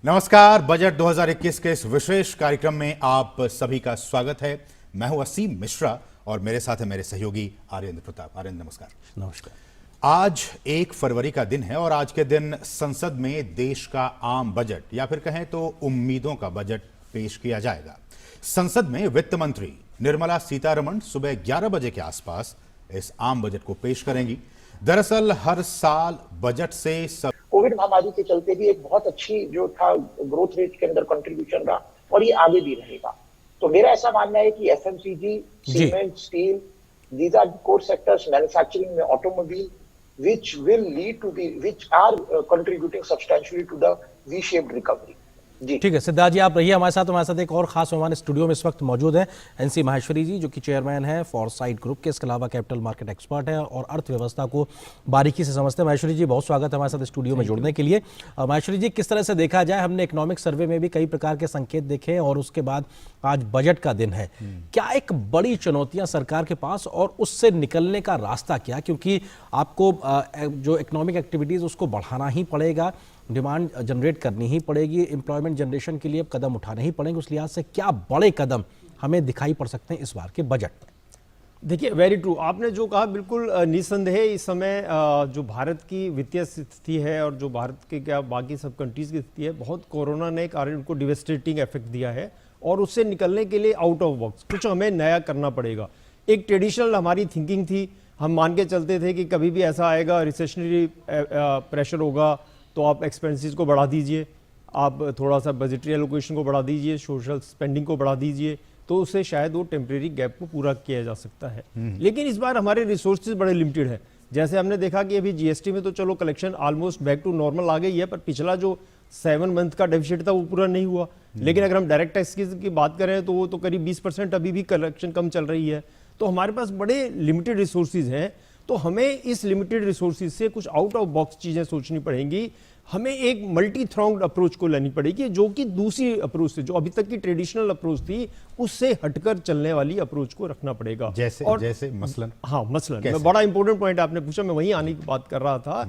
नमस्कार। बजट 2021 के इस विशेष कार्यक्रम में आप सभी का स्वागत है। मैं हूं असीम मिश्रा और मेरे साथ है मेरे सहयोगी आर्येंद्र प्रताप। आर्येंद्र नमस्कार। नमस्कार। आज 1 फरवरी का दिन है और आज के दिन संसद में देश का आम बजट या फिर कहें तो उम्मीदों का बजट पेश किया जाएगा। संसद में वित्त मंत्री निर्मला सीतारमण सुबह 11 बजे के आसपास इस आम बजट को पेश करेंगी। दरअसल हर साल बजट से कोविड महामारी के चलते भी एक बहुत अच्छी जो था ग्रोथ रेट के अंदर कंट्रीब्यूशन रहा और ये आगे भी रहेगा। तो मेरा ऐसा मानना है कि FMCG, cement, steel, these are core sectors, manufacturing में automobile, which are contributing substantially to the V-shaped recovery. ठीक है सिद्धार्थ जी, आप रहिए हमारे साथ। हमारे साथ एक और खास मेहमान स्टूडियो में इस वक्त मौजूद है, एनसी माहेश्वरी जी, जो कि चेयरमैन है फॉरसाइट ग्रुप के। इसके अलावा कैपिटल मार्केट एक्सपर्ट है और अर्थव्यवस्था को बारीकी से समझते हैं। माहेश्वरी जी, बहुत स्वागत है हमारे साथ स्टूडियो में जुड़ने के लिए। माहेश्वरी जी, किस तरह से देखा जाए, हमने इकोनॉमिक सर्वे में भी कई प्रकार के संकेत देखे और उसके बाद आज बजट का दिन है, क्या एक बड़ी चुनौतियां सरकार के पास और उससे निकलने का रास्ता क्या? क्योंकि आपको जो इकोनॉमिक एक्टिविटीज उसको बढ़ाना ही पड़ेगा, डिमांड जनरेट करनी ही पड़ेगी, एम्प्लॉयमेंट जनरेशन के लिए कदम उठाने ही पड़ेंगे। उस लिहाज से क्या बड़े कदम हमें दिखाई पड़ सकते हैं इस बार के बजट में? देखिए, वेरी ट्रू, आपने जो कहा बिल्कुल निस्संदेह इस समय जो भारत की वित्तीय स्थिति है और जो भारत के क्या बाकी सब कंट्रीज की स्थिति है, बहुत कोरोना ने कारण उनको डिवेस्टेटिंग इफेक्ट दिया है और उससे निकलने के लिए आउट ऑफ बॉक्स कुछ हमें नया करना पड़ेगा। एक ट्रेडिशनल हमारी थिंकिंग थी, हम मान के चलते थे कि कभी भी ऐसा आएगा, रिसेशनरी प्रेशर होगा तो आप एक्सपेंसेस को बढ़ा दीजिए, आप थोड़ा सा बजटरी एलोकेशन को बढ़ा दीजिए, सोशल स्पेंडिंग को बढ़ा दीजिए, तो उससे शायद वो टेम्परेरी गैप को पूरा किया जा सकता है। लेकिन इस बार हमारे रिसोर्सेज बड़े लिमिटेड है। जैसे हमने देखा कि अभी जीएसटी में तो चलो collection almost back to normal आ गई है, पर पिछला जो 7 मंथ का डेफिसिट था वो पूरा नहीं हुआ। लेकिन अगर हम डायरेक्ट टैक्स की बात करें तो वो तो करीब 20% अभी भी कलेक्शन कम चल रही है। तो हमारे पास बड़े लिमिटेड रिसोर्सेज हैं, तो हमें इस लिमिटेड रिसोर्सेज से कुछ आउट ऑफ बॉक्स चीजें सोचनी पड़ेंगी। हमें एक मल्टी थ्रॉन्ग्ड अप्रोच को लेनी पड़ेगी, जो कि दूसरी अप्रोच से, जो अभी तक की ट्रेडिशनल अप्रोच थी, उससे हटकर चलने वाली अप्रोच को रखना पड़ेगा। जैसे मसलन? हाँ, मसलन बड़ा इंपॉर्टेंट पॉइंट आपने पूछा, मैं वहीं आने की बात कर रहा था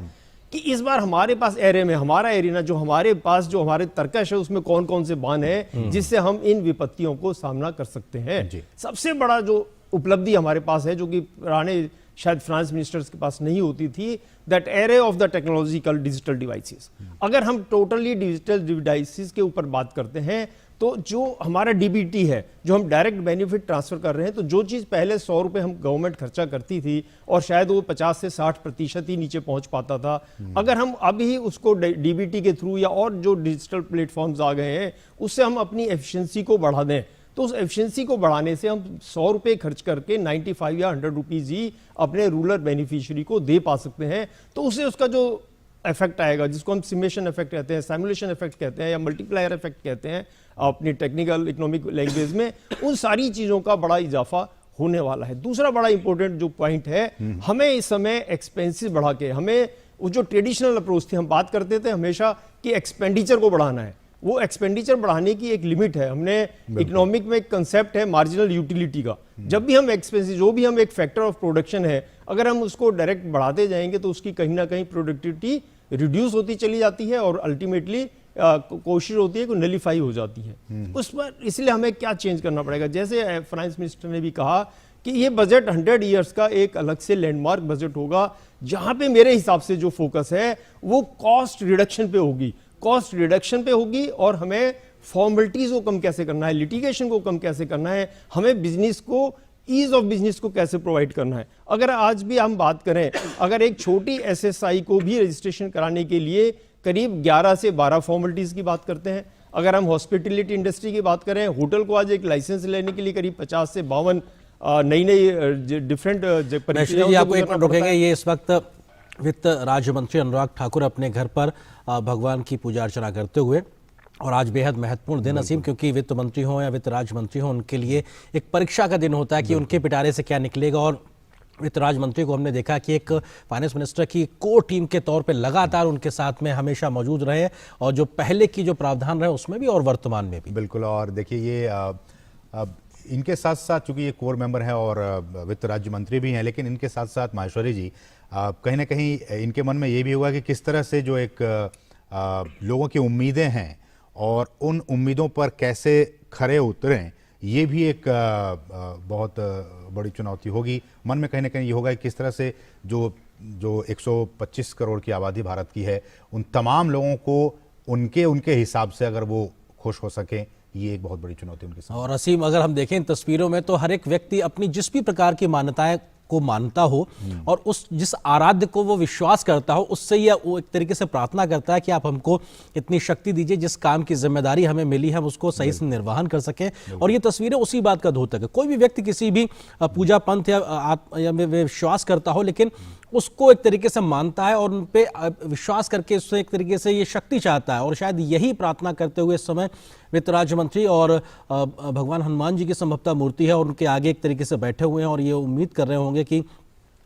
कि इस बार हमारे पास एरिया में, हमारा एरिया जो हमारे पास जो हमारे तर्कश है उसमें कौन कौन से बांध है जिससे हम इन विपत्तियों को सामना कर सकते हैं। सबसे बड़ा जो उपलब्धि हमारे पास है, जो कि पुराने शायद फाइनेंस मिनिस्टर्स के पास नहीं होती थी, that array of the technological digital devices. अगर हम टोटली डिजिटल डिवाइसेस के ऊपर बात करते हैं तो जो हमारा डीबीटी है, जो हम डायरेक्ट बेनिफिट ट्रांसफर कर रहे हैं, तो जो चीज़ पहले 100 रुपये हम गवर्नमेंट खर्चा करती थी और शायद वो 50 से 60% ही नीचे पहुंच पाता था, अगर हम अभी उसको डीबीटी के थ्रू या और जो डिजिटल प्लेटफॉर्म्स आ गए हैं उससे हम अपनी एफिशिएंसी को बढ़ा दें, तो उस एफिशिएंसी को बढ़ाने से हम 100 रुपये खर्च करके 95 या 100 रुपीज़ ही अपने रूरल बेनिफिशियरी को दे पा सकते हैं। तो उससे उसका जो इफेक्ट आएगा, जिसको हम सिमुलेशन इफेक्ट कहते हैं, सिमुलेशन इफेक्ट कहते हैं या मल्टीप्लायर इफेक्ट कहते हैं अपनी टेक्निकल इकोनॉमिक लैंग्वेज में, उन सारी चीज़ों का बड़ा इजाफा होने वाला है। दूसरा बड़ा इंपॉर्टेंट जो पॉइंट है, हमें इस समय एक्सपेंसिस बढ़ा के, हमें वो जो ट्रेडिशनल अप्रोच थी, हम बात करते थे हमेशा कि एक्सपेंडिचर को बढ़ाना है, वो एक्सपेंडिचर बढ़ाने की एक लिमिट है। हमने इकोनॉमिक में एक कंसेप्ट है मार्जिनल यूटिलिटी का। जब भी हम एक्सपेंसिव, जो भी हम एक फैक्टर ऑफ प्रोडक्शन है, अगर हम उसको डायरेक्ट बढ़ाते जाएंगे तो उसकी कहीं ना कहीं प्रोडक्टिविटी रिड्यूस होती चली जाती है और अल्टीमेटली कोशिश होती है कि नलीफाई हो जाती है उस पर। इसलिए हमें क्या चेंज करना पड़ेगा, जैसे फाइनेंस मिनिस्टर ने भी कहा कि ये बजट 100 ईयर्स का एक अलग से लैंडमार्क बजट होगा, जहां पे मेरे हिसाब से जो फोकस है वो कॉस्ट रिडक्शन पे होगी, कॉस्ट रिडक्शन पे होगी। और हमें फॉर्मेलिटीज को कम कैसे करना है, लिटिगेशन को कम कैसे करना है, हमें बिजनेस को, ईज ऑफ बिजनेस को कैसे प्रोवाइड करना है। अगर आज भी हम बात करें, अगर एक छोटी एसएसआई को भी रजिस्ट्रेशन कराने के लिए करीब 11 से 12 फॉर्मेलिटीज की बात करते हैं। अगर हम हॉस्पिटलिटी इंडस्ट्री की बात करें, होटल को आज एक लाइसेंस लेने के लिए करीब 50 से 52 नई डिफरेंट आपको एक मिनट रोकेंगे। ये इस वक्त वित्त राज्य मंत्री अनुराग ठाकुर अपने घर पर भगवान की पूजा अर्चना करते हुए, और आज बेहद महत्वपूर्ण दिन असीम, क्योंकि वित्त मंत्री हो या वित्त राज्य मंत्री हो, उनके लिए एक परीक्षा का दिन होता है कि उनके पिटारे से क्या निकलेगा। और वित्त राज्य मंत्री को हमने देखा कि एक फाइनेंस मिनिस्टर की कोर टीम के तौर पे लगातार उनके साथ में हमेशा मौजूद रहे, और जो पहले की जो प्रावधान रहे उसमें भी और वर्तमान में भी। बिल्कुल। और देखिए, ये इनके साथ साथ, चूंकि ये कोर मेंबर हैं और वित्त राज्य मंत्री भी हैं, लेकिन इनके साथ साथ माहेश्वरी जी, कहीं ना कहीं इनके मन में ये भी हुआ कि किस तरह से जो एक लोगों की उम्मीदें हैं और उन उम्मीदों पर कैसे खरे उतरें, ये भी एक बहुत बड़ी चुनौती होगी। मन में कहीं ना कहीं ये होगा कि किस तरह से जो 125 करोड़ की आबादी भारत की है, उन तमाम लोगों को उनके हिसाब से अगर वो खुश हो सकें, ये एक बहुत बड़ी चुनौती उनके सामने। और असीम, अगर हम देखें इन तस्वीरों में तो हर एक व्यक्ति अपनी जिस भी प्रकार की मान्यताएं को मानता हो और उस जिस आराध्य को वो विश्वास करता हो, उससे यह वो एक तरीके से प्रार्थना करता है कि आप हमको इतनी शक्ति दीजिए, जिस काम की जिम्मेदारी हमें मिली है हम उसको सही से निर्वहन कर सकें। और ये तस्वीरें उसी बात का द्योतक है। कोई भी व्यक्ति किसी भी पूजा पंथ या विश्वास करता हो, लेकिन उसको एक तरीके से मानता है और उन पे विश्वास करके उससे एक तरीके से ये शक्ति चाहता है। और शायद यही प्रार्थना करते हुए इस समय वित्त राज्य मंत्री और भगवान हनुमान जी की संभवतः मूर्ति है और उनके आगे एक तरीके से बैठे हुए हैं और ये उम्मीद कर रहे होंगे कि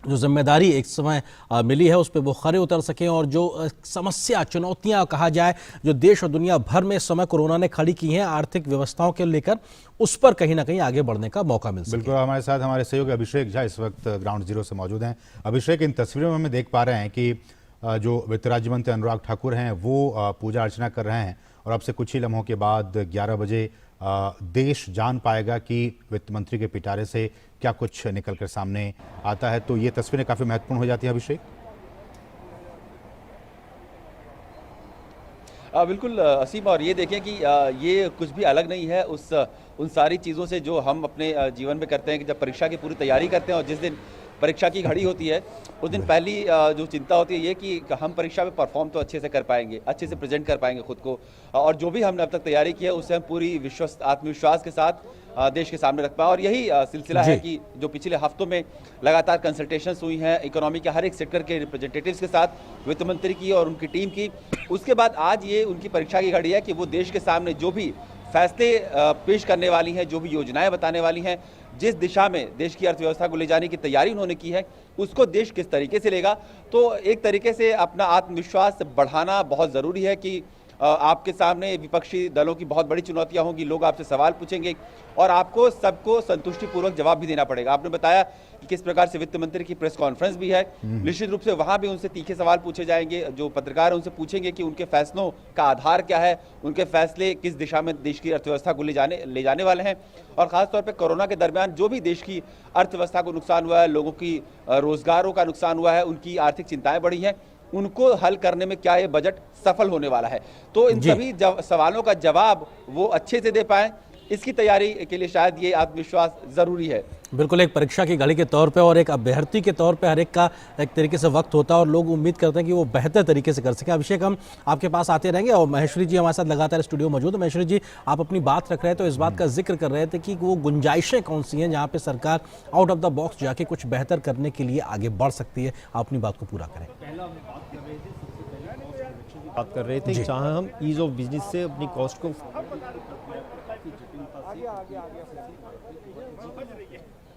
जो जिम्मेदारी एक समय मिली है उस पर वो खरे उतर सकें और जो समस्या, चुनौतियां कहा जाए जो देश और दुनिया भर में इस समय कोरोना ने खड़ी की हैं आर्थिक व्यवस्थाओं के लेकर, उस पर कहीं ना कहीं आगे बढ़ने का मौका मिल सके। बिल्कुल, हमारे साथ हमारे सहयोगी अभिषेक झा इस वक्त ग्राउंड जीरो से मौजूद हैं। अभिषेक, इन तस्वीरों में हमें देख पा रहे हैं कि जो वित्त राज्य मंत्री अनुराग ठाकुर हैं वो पूजा अर्चना कर रहे हैं और अब से कुछ ही लम्हों के बाद 11 बजे देश जान पाएगा कि वित्त मंत्री के पिटारे से क्या कुछ निकल कर सामने आता है। तो ये तस्वीरें काफी महत्वपूर्ण हो जाती है अभिषेक। बिल्कुल असीम, और ये देखें कि ये कुछ भी अलग नहीं है उन सारी चीज़ों से जो हम अपने जीवन में करते हैं कि जब परीक्षा की पूरी तैयारी करते हैं और जिस दिन परीक्षा की घड़ी होती है उस दिन पहली जो चिंता होती है ये कि हम परीक्षा में परफॉर्म तो अच्छे से कर पाएंगे, अच्छे से प्रेजेंट कर पाएंगे खुद को, और जो भी हमने अब तक तैयारी की है उससे हम पूरी आत्मविश्वास के साथ देश के सामने रख पाए। और यही सिलसिला है कि जो पिछले हफ्तों में लगातार कंसल्टेशंस हुई हैं इकोनॉमी के हर एक सेक्टर के रिप्रेजेंटेटिव्स के साथ वित्त मंत्री की और उनकी टीम की, उसके बाद आज ये उनकी परीक्षा की घड़ी है कि वो देश के सामने जो भी फैसले पेश करने वाली हैं, जो भी योजनाएं बताने वाली हैं, जिस दिशा में देश की अर्थव्यवस्था को ले जाने की तैयारी उन्होंने की है उसको देश किस तरीके से लेगा। तो एक तरीके से अपना आत्मविश्वास बढ़ाना बहुत ज़रूरी है कि आपके सामने विपक्षी दलों की बहुत बड़ी चुनौतियां होंगी, लोग आपसे सवाल पूछेंगे और आपको सबको संतुष्टिपूर्वक जवाब भी देना पड़ेगा। आपने बताया कि किस प्रकार से वित्त मंत्री की प्रेस कॉन्फ्रेंस भी है, निश्चित रूप से वहां भी उनसे तीखे सवाल पूछे जाएंगे। जो पत्रकार हैं उनसे पूछेंगे कि उनके फैसलों का आधार क्या है, उनके फैसले किस दिशा में देश की अर्थव्यवस्था को ले जाने वाले हैं, और खासतौर पर कोरोना के दरमियान जो भी देश की अर्थव्यवस्था को नुकसान हुआ है, लोगों की रोजगारों का नुकसान हुआ है, उनकी आर्थिक चिंताएं बढ़ी हैं, उनको हल करने में क्या ये बजट सफल होने वाला है। तो इन सभी सवालों का जवाब वो अच्छे से दे पाएं, इसकी तैयारी के लिए शायद ये आत्मविश्वास जरूरी है। बिल्कुल, एक परीक्षा की घड़ी के तौर पे और एक अभ्यर्थी के तौर पे हर एक का एक तरीके से वक्त होता है और लोग उम्मीद करते हैं कि वो बेहतर तरीके से कर सके। अभिषेक, हम आपके पास आते रहेंगे और महेश्वरी जी हमारे साथ लगातार स्टूडियो मौजूद है। महेश्वरी जी, आप अपनी बात रख रहे हैं तो इस बात का जिक्र कर रहे थे कि वो गुंजाइशें कौन सी हैं जहाँ पे सरकार आउट ऑफ द बॉक्स जाके कुछ बेहतर करने के लिए आगे बढ़ सकती है। आप अपनी बात को पूरा करें। बात कर रहे थे जहां हम ईज ऑफ बिजनेस से अपनी कॉस्ट को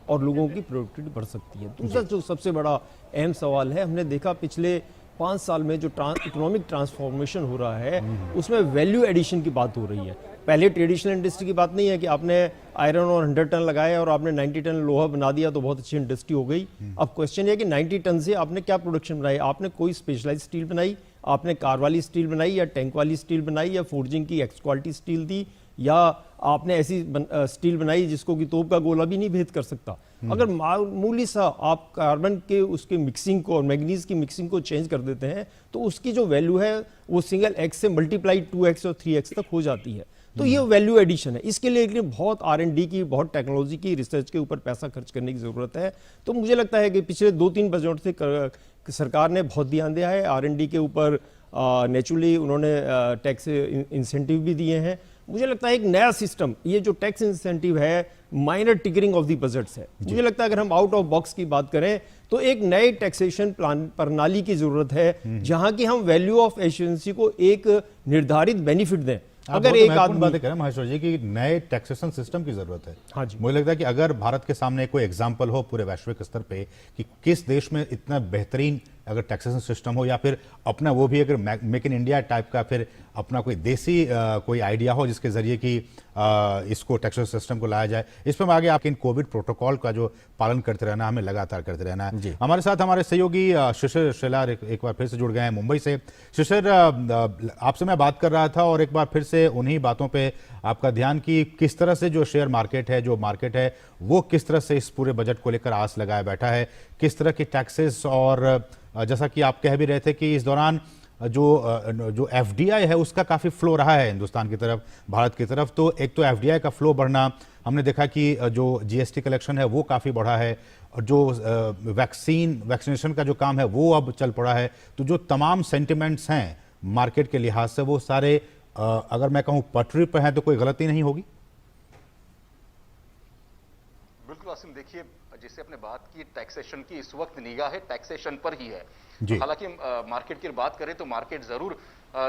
और लोगों की प्रोडक्टिविटी बढ़ सकती है। दूसरा जो सबसे बड़ा अहम सवाल है, हमने देखा पिछले 5 साल में जो इकोनॉमिक ट्रांसफॉर्मेशन हो रहा है उसमें वैल्यू एडिशन की बात हो रही है। पहले ट्रेडिशनल इंडस्ट्री की बात नहीं है कि आपने आयरन और 100 टन लगाए और आपने 90 टन लोहा बना दिया तो बहुत अच्छी इंडस्ट्री हो गई। अब क्वेश्चन है कि 90 टन से आपने क्या प्रोडक्शन बनाई, आपने कोई स्पेशलाइज स्टील बनाई, आपने कार वाली स्टील बनाई या टैंक वाली स्टील बनाई या फोर्जिंग की एक्स क्वालिटी स्टील दी, या आपने ऐसी स्टील बनाई जिसको कि तोप का गोला भी नहीं भेद कर सकता। अगर मामूली सा आप कार्बन के उसके मिक्सिंग को और मैग्नीज की मिक्सिंग को चेंज कर देते हैं तो उसकी जो वैल्यू है वो सिंगल एक्स से मल्टीप्लाई 2x और 3x तक हो जाती है। तो ये वैल्यू एडिशन है। इसके लिए बहुत R&D की, बहुत टेक्नोलॉजी की, रिसर्च के ऊपर पैसा खर्च करने की जरूरत है। तो मुझे लगता है कि पिछले 2-3 बजट से सरकार ने बहुत ध्यान दिया है R&D के ऊपर। नेचुरली उन्होंने टैक्स इंसेंटिव भी दिए हैं। मुझे लगता है एक नया सिस्टम, ये जो टैक्स इंसेंटिव है माइनर टिगरिंग ऑफ द बजट्स है। मुझे लगता है अगर हम आउट ऑफ बॉक्स की बात करें तो एक नए टैक्सेशन प्रणाली की जरूरत है जहां की हम वैल्यू ऑफ एफिशिएंसी को एक निर्धारित बेनिफिट दें। अगर एक आदमी बातें करें महेश्वर जी की नए टैक्सेशन सिस्टम की जरूरत है। हाँ जी, मुझे लगता है कि अगर भारत के सामने कोई एग्जांपल हो पूरे वैश्विक स्तर पे कि किस देश में इतना बेहतरीन अगर टैक्सेशन सिस्टम हो, या फिर अपना वो भी अगर मेक इन इंडिया टाइप का फिर अपना कोई देसी कोई आइडिया हो जिसके जरिए कि इसको टैक्सेशन सिस्टम को लाया जाए। इस पर आगे आपके इन कोविड प्रोटोकॉल का जो पालन करते रहना, हमें लगातार करते रहना है। हमारे साथ हमारे सहयोगी शिशिर शेलार एक बार फिर से जुड़ गए हैं मुंबई से। शिशिर, आपसे मैं बात कर रहा था और एक बार फिर से उन्हीं बातों पे आपका ध्यान कि किस तरह से जो शेयर मार्केट है, जो मार्केट है, वो किस तरह से इस पूरे बजट को लेकर आस लगाए बैठा है, किस तरह की टैक्सेस, और जैसा कि आप कह भी रहे थे कि इस दौरान जो एफडीआई है उसका काफ़ी फ्लो रहा है हिंदुस्तान की तरफ, भारत की तरफ। तो एक तो एफडीआई का फ्लो बढ़ना, हमने देखा कि जो जीएसटी कलेक्शन है वो काफ़ी बढ़ा है, और जो वैक्सीनेशन का जो काम है वो अब चल पड़ा है। तो जो तमाम सेंटिमेंट्स हैं मार्केट के लिहाज से, वो सारे अगर मैं कहूँ पटरी पर हैं तो कोई गलती नहीं होगी। बिल्कुल आसिम, देखिए जैसे आपने बात की टैक्सेशन की, इस वक्त निगाह है टैक्सेशन पर ही है। हालांकि मार्केट की बात करें तो मार्केट जरूर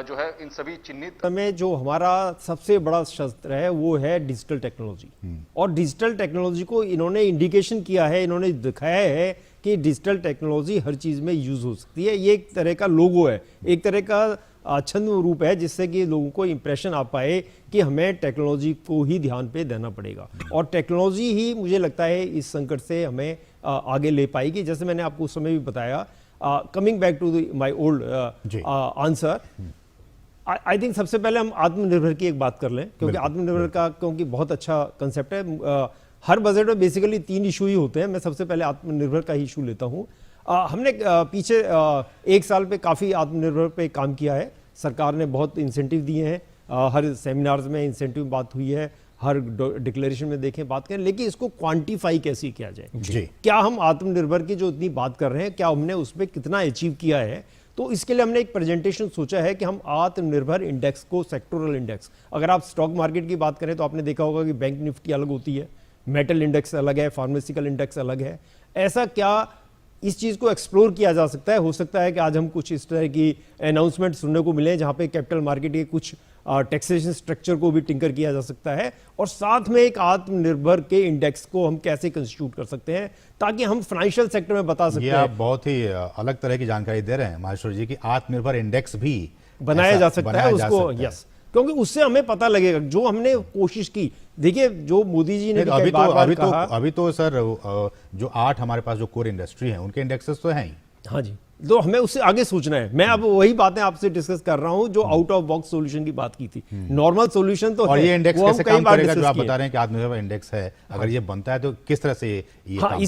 जो है इन सभी चिन्हित में जो हमारा सबसे बड़ा शस्त्र है वो है डिजिटल टेक्नोलॉजी। और डिजिटल टेक्नोलॉजी को इन्होंने इंडिकेशन किया है, इन्होंने दिखाया है कि डिजिटल टेक्नोलॉजी हर चीज में यूज हो सकती है। ये एक तरह का लोगो है, एक तरह का छंद रूप है, जिससे कि लोगों को इंप्रेशन आ पाए कि हमें टेक्नोलॉजी को ही ध्यान पे देना पड़ेगा, और टेक्नोलॉजी ही मुझे लगता है इस संकट से हमें आगे ले पाएगी। जैसे मैंने आपको उस समय भी बताया, coming back to my old answer, I think सबसे पहले हम आत्मनिर्भर की एक बात कर लें, क्योंकि आत्मनिर्भर का क्योंकि बहुत अच्छा कंसेप्ट है। हर बजट में बेसिकली 3 इशू ही होते हैं, मैं सबसे पहले आत्मनिर्भर का ही इशू लेता हूँ। हमने पीछे 1 साल पे काफ़ी आत्मनिर्भर पे काम किया है, सरकार ने बहुत इंसेंटिव दिए हैं, हर सेमिनार्स में इंसेंटिव बात हुई है, हर डिक्लेरेशन में देखें बात करें, लेकिन इसको क्वांटिफाई कैसे किया जाए। क्या हम आत्मनिर्भर की जो इतनी बात कर रहे हैं, क्या हमने उस पर कितना अचीव किया है। तो इसके लिए हमने एक प्रेजेंटेशन सोचा है कि हम आत्मनिर्भर इंडेक्स को, सेक्टोरल इंडेक्स, अगर आप स्टॉक मार्केट की बात करें तो आपने देखा होगा कि बैंक निफ्टी अलग होती है, मेटल इंडेक्स अलग है, फार्मास्यूटिकल इंडेक्स अलग है। ऐसा क्या इस चीज़ को एक्सप्लोर किया जा सकता है। हो सकता है कि आज हम कुछ इस तरह की अनाउंसमेंट सुनने को मिले जहाँ पे कैपिटल मार्केट के कुछ टैक्सेशन स्ट्रक्चर को भी टिंकर किया जा सकता है, और साथ में एक आत्मनिर्भर के इंडेक्स को हम कैसे कंस्टिट्यूट कर सकते हैं ताकि हम फाइनेंशियल सेक्टर में बता सकते हैं। आप बहुत ही अलग तरह की जानकारी दे रहे हैं माहेश्वर जी, की आत्मनिर्भर इंडेक्स भी बनाया जा सकता है उसको, यस, क्योंकि उससे हमें पता लगेगा जो हमने कोशिश की। देखिए, जो मोदी जी ने अभी तो सर जो 8 हमारे पास जो कोर इंडस्ट्री है उनके इंडेक्सेस तो हैं ही। हाँ जी, तो हमें उससे आगे सोचना है। मैं अब वही बातें आपसे डिस्कस कर रहा हूं जो आउट ऑफ बॉक्स सॉल्यूशन की बात की थी। नॉर्मल सॉल्यूशन तो और ये इंडेक्स कैसे काम करेगा जो आप बता रहे हैं कि आत्मनिर्भर इंडेक्स है, अगर ये बनता है तो किस तरह से ये हाँ,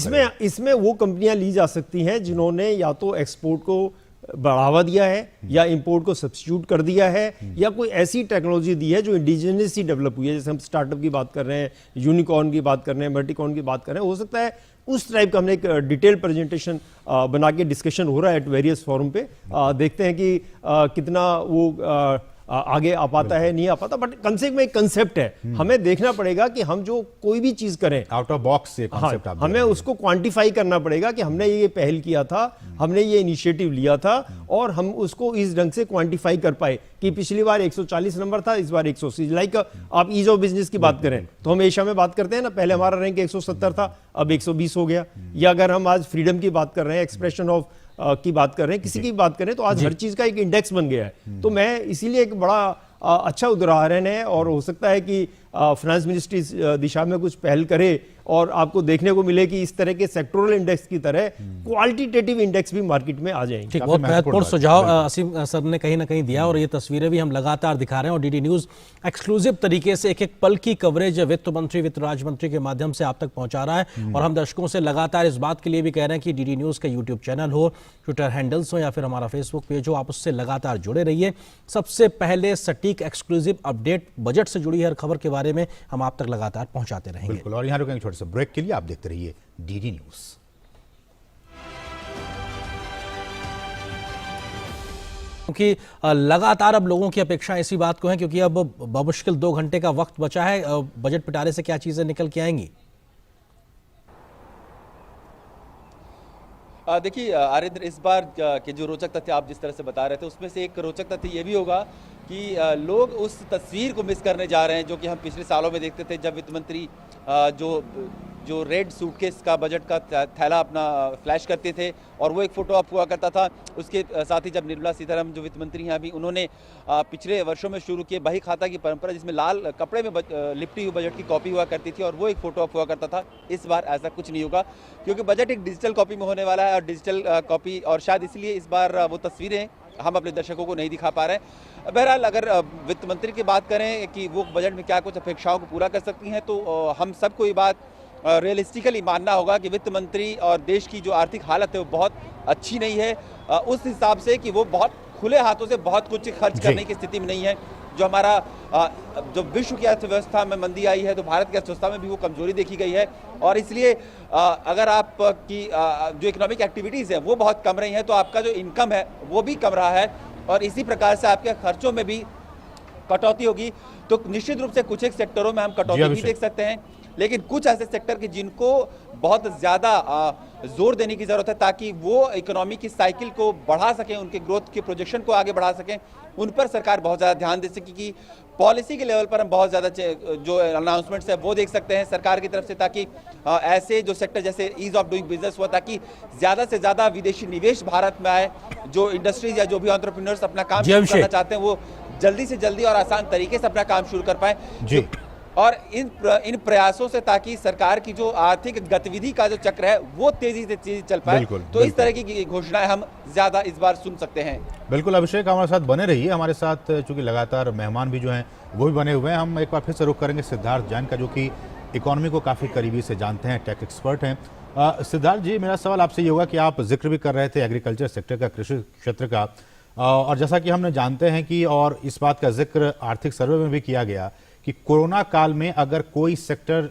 इसमें वो कंपनियां ली जा सकती हैं जिन्होंने या तो एक्सपोर्ट को बढ़ावा दिया है, या इंपोर्ट को सब्स्टिट्यूट कर दिया है, या कोई ऐसी टेक्नोलॉजी दी है जो इंडिजिनसली डेवलप हुई है। जैसे हम स्टार्टअप की बात कर रहे हैं, यूनिकॉर्न की बात कर रहे हैं, मल्टीकॉर्न की बात कर रहे हैं। हो सकता है उस टाइप का हमने एक डिटेल प्रेजेंटेशन बना के डिस्कशन हो रहा है एट वेरियस फोरम पे। देखते हैं कि कितना वो आगे आ पाता है, नहीं आ पाता, बट कम से कम एक कंसेप्ट है। हमें देखना पड़ेगा कि हम जो कोई भी चीज करें आउट ऑफ बॉक्स से कंसेप्ट, हाँ, हमें उसको क्वांटिफाई करना पड़ेगा कि हमने ये पहल किया था, हमने ये इनिशिएटिव लिया था, और हम उसको इस ढंग से क्वांटिफाई कर पाए कि पिछली बार 140 नंबर था, इस बार 180। लाइक आप ईज ऑफ बिजनेस की बात करें तो हम एशिया में बात करते हैं ना, पहले हमारा रैंक 170 था, अब 120 हो गया। या अगर हम आज फ्रीडम की बात कर रहे हैं, एक्सप्रेशन ऑफ की बात कर रहे हैं, किसी की बात करें, तो आज हर चीज का एक इंडेक्स बन गया है। तो मैं इसीलिए एक बड़ा अच्छा उदाहरण है, और हो सकता है कि फाइनेंस मिनिस्ट्री इस दिशा में कुछ पहल करे और आपको देखने को मिले कि इस तरह के सेक्टोरल इंडेक्स की तरह क्वालिटेटिव इंडेक्स भी मार्केट में आ जाएंगे। ठीक, बहुत महत्वपूर्ण सुझाव असीम सर ने कहीं ना कहीं दिया, और ये तस्वीरें भी हम लगातार दिखा रहे हैं, और डीडी न्यूज एक्सक्लूसिव तरीके से एक एक पल की कवरेज वित्त मंत्री, वित्त राज्य मंत्री के माध्यम से आप तक पहुंचा रहा है। और हम दर्शकों से लगातार इस बात के लिए भी कह रहे हैं कि डीडी न्यूज का यूट्यूब चैनल हो, ट्विटर हैंडल्स हो, या फिर हमारा फेसबुक पेज हो, आप उससे लगातार जुड़े रहिए। सबसे पहले सटीक एक्सक्लूसिव अपडेट, बजट से जुड़ी हर खबर के बारे में हम आप तक लगातार पहुंचाते रहेंगे। बिल्कुल, और यहाँ रुकेंगे छोटे से ब्रेक के लिए, आप देखते रहिए डीडी न्यूज। क्योंकि लगातार अब लोगों की अपेक्षा इसी बात को है, क्योंकि अब बमुश्किल 2 घंटे का वक्त बचा है। बजट पिटारे से क्या चीजें निकल के आएंगी? देखिए आरिंद्र, इस बार के जो रोचक तथ्य आप जिस तरह से बता रहे थे, उसमें से एक रोचक तथ्य ये भी होगा कि लोग उस तस्वीर को मिस करने जा रहे हैं जो कि हम पिछले सालों में देखते थे, जब वित्त मंत्री जो जो रेड सूटकेस का बजट का थैला अपना फ्लैश करते थे और वो एक फोटो ऑप हुआ करता था। उसके साथ ही जब निर्मला सीतारमण जो वित्त मंत्री हैं अभी, उन्होंने पिछले वर्षों में शुरू किए बही खाता की परंपरा, जिसमें लाल कपड़े में लिपटी हुई बजट की कॉपी हुआ करती थी और वो एक फोटो ऑप हुआ करता था। इस बार ऐसा कुछ नहीं होगा क्योंकि बजट एक डिजिटल कॉपी में होने वाला है और डिजिटल कॉपी, और शायद इसलिए इस बार वो तस्वीरें हम अपने दर्शकों को नहीं दिखा पा रहे हैं। बहरहाल अगर वित्त मंत्री की बात करें कि वो बजट में क्या कुछ अपेक्षाओं को पूरा कर सकती हैं, तो हम सबको ये बात रियलिस्टिकली मानना होगा कि वित्त मंत्री और देश की जो आर्थिक हालत है वो बहुत अच्छी नहीं है, उस हिसाब से कि वो बहुत खुले हाथों से बहुत कुछ खर्च करने की स्थिति में नहीं है। जो हमारा जो विश्व की अर्थव्यवस्था में मंदी आई है, तो भारत की अर्थव्यवस्था में भी वो कमजोरी देखी गई है और इसलिए अगर आपकी जो इकोनॉमिक एक्टिविटीज़ हैं वो बहुत कम रही हैं, तो आपका जो इनकम है वो भी कम रहा है और इसी प्रकार से आपके खर्चों में भी कटौती होगी। तो निश्चित रूप से कुछ एक सेक्टरों में हम कटौती भी देख सकते हैं, लेकिन कुछ ऐसे सेक्टर के जिनको बहुत ज़्यादा जोर देने की ज़रूरत है ताकि वो इकोनॉमी की साइकिल को बढ़ा सकें, उनके ग्रोथ के प्रोजेक्शन को आगे बढ़ा सकें, उन पर सरकार बहुत ज़्यादा ध्यान दे सके कि पॉलिसी के लेवल पर हम बहुत ज़्यादा जो अनाउंसमेंट्स है वो देख सकते हैं सरकार की तरफ से, ताकि ऐसे जो सेक्टर जैसे ईज ऑफ डूइंग बिजनेस हुआ, ताकि ज़्यादा से ज़्यादा विदेशी निवेश भारत में आए, जो इंडस्ट्रीज या जो भी एंटरप्रेन्योर्स अपना काम शुरू करना चाहते हैं वो जल्दी से जल्दी और आसान तरीके से अपना काम शुरू कर पाए। और इन प्रयासों से ताकि सरकार की जो आर्थिक गतिविधि का जो चक्र है वो तेजी से चल पाए, तो इस तरह की घोषणाएं हम ज्यादा इस बार सुन सकते हैं। बिल्कुल अभिषेक, हमारे साथ बने रहिए, हमारे साथ चूंकि लगातार मेहमान भी जो हैं वो भी बने हुए हैं। हम एक बार फिर से रुख करेंगे सिद्धार्थ जैन का, जो कि इकोनॉमी को काफ़ी करीबी से जानते हैं, टेक एक्सपर्ट हैं। सिद्धार्थ जी, मेरा सवाल आपसे ये होगा कि आप जिक्र भी कर रहे थे एग्रीकल्चर सेक्टर का, कृषि क्षेत्र का, और जैसा कि हमने जानते हैं कि और इस बात का जिक्र आर्थिक सर्वे में भी किया गया कि कोरोना काल में अगर कोई सेक्टर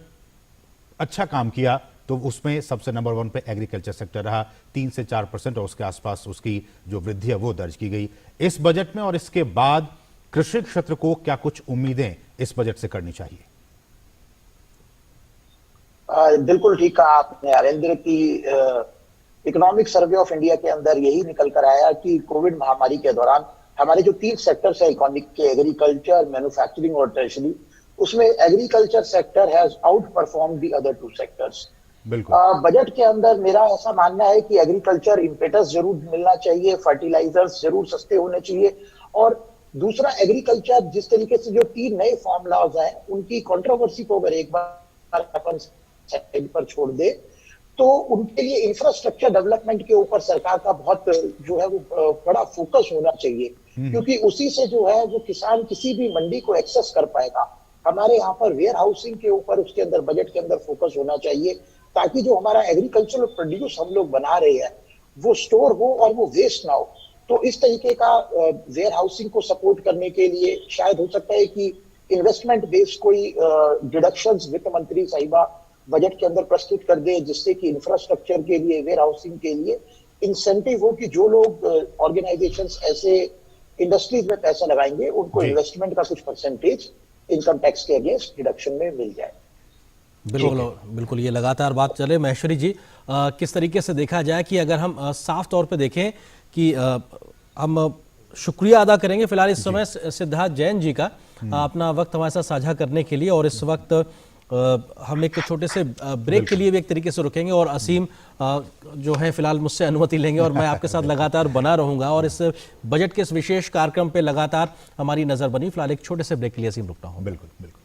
अच्छा काम किया तो उसमें सबसे नंबर 1 पे एग्रीकल्चर सेक्टर रहा, 3 से 4% और उसके आसपास उसकी जो वृद्धि है वो दर्ज की गई इस बजट में। और इसके बाद कृषि क्षेत्र को क्या कुछ उम्मीदें इस बजट से करनी चाहिए? बिल्कुल ठीक कहा आपने नरेंद्र की इकोनॉमिक सर्वे ऑफ इंडिया के अंदर यही निकल कर आया कि कोविड महामारी के दौरान हमारे जो 3 सेक्टर्स है इकोनॉमिक के, एग्रीकल्चर, मैन्युफैक्चरिंग और टर्शरी, उसमें agriculture sector has out perform the other 2 sectors. Budget के अंदर मेरा ऐसा मानना है कि एग्रीकल्चर इम्पेटस जरूर मिलना चाहिए, फर्टिलाइजर्स जरूर सस्ते होने चाहिए, और दूसरा एग्रीकल्चर जिस तरीके से जो 3 नए फार्मूलाज हैं उनकी कंट्रोवर्सी को अगर एक बार अपन साइड पर छोड़ दे तो उनके लिए इंफ्रास्ट्रक्चर डेवलपमेंट के ऊपर सरकार का बहुत जो है वो बड़ा फोकस होना चाहिए, क्योंकि उसी से जो है वो किसान किसी भी मंडी को एक्सेस कर पाएगा। हमारे यहाँ पर वेयर हाउसिंग के ऊपर उसके अंदर बजट के अंदर फोकस होना चाहिए ताकि जो हमारा एग्रीकल्चरल प्रोड्यूस हम लोग बना रहे हैं वो स्टोर हो और वो वेस्ट ना हो। तो इस तरीके का वेयर हाउसिंग को सपोर्ट करने के लिए शायद हो सकता है कि इन्वेस्टमेंट बेस्ड कोई डिडक्शंस वित्त मंत्री साहिबा बजट के अंदर प्रस्तुत कर दे, जिससे कि इंफ्रास्ट्रक्चर के लिए, वेयर हाउसिंग के लिए इंसेंटिव हो कि जो लोग ऑर्गेनाइजेशंस ऐसे इंडस्ट्रीज में पैसा लगाएंगे उनको इन्वेस्टमेंट का कुछ परसेंटेज इनकम टैक्स के अगेंस्ट डिडक्शन में मिल जाए। बिल्कुल ये लगातार बात चले। महेश्वरी जी, किस तरीके से देखा जाए कि अगर हम साफ तौर पे देखें कि हम शुक्रिया अदा करेंगे फिलहाल इस समय सिद्धार्थ जैन जी का अपना वक्त हमारे साथ साझा करने के लिए, और इस वक्त हम एक छोटे से ब्रेक के लिए भी एक तरीके से रुकेंगे और असीम जो है फिलहाल मुझसे अनुमति लेंगे और मैं आपके साथ लगातार बना रहूंगा और इस बजट के इस विशेष कार्यक्रम पे लगातार हमारी नजर बनी। फिलहाल एक छोटे से ब्रेक के लिए असीम रुकता हूँ। बिल्कुल बिल्कुल।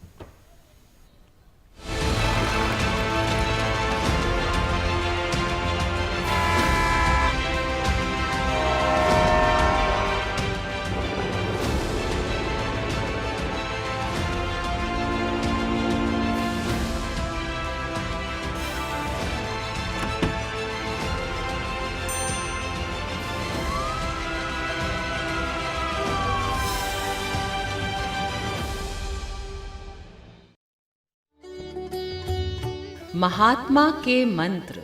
महात्मा के मंत्र।